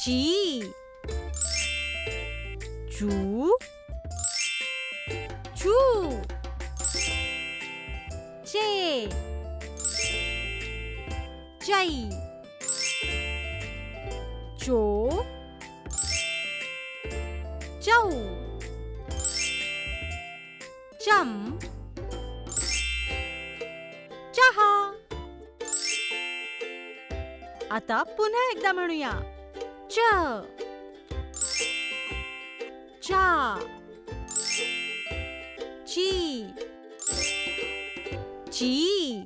ची, चू, चू, चे, चई, चो, चौ, चम, चहा. आता पुन्हा एकदा म्हणूया. च, चा, ची, ची,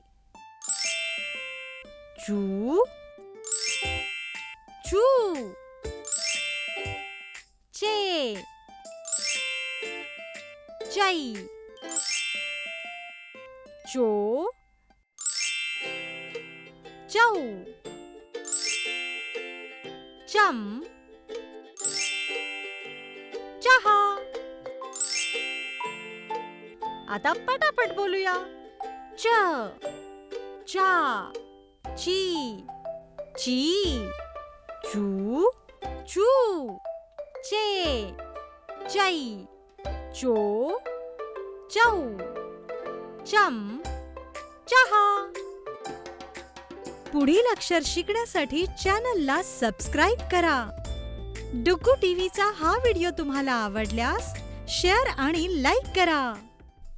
चू, चू, चे, चई, चो, चौ, चम, चहा. आता पटापट बोलूया. च, चा, ची, ची, चू, चू, चे, चई, चो, चौ, चम, चहा. पुढील अक्षर शिकण्यासाठी चॅनलला सबस्क्राईब करा. डुग्गू टीव्हीचा हा व्हिडिओ तुम्हाला आवडल्यास शेअर आणि लाईक करा.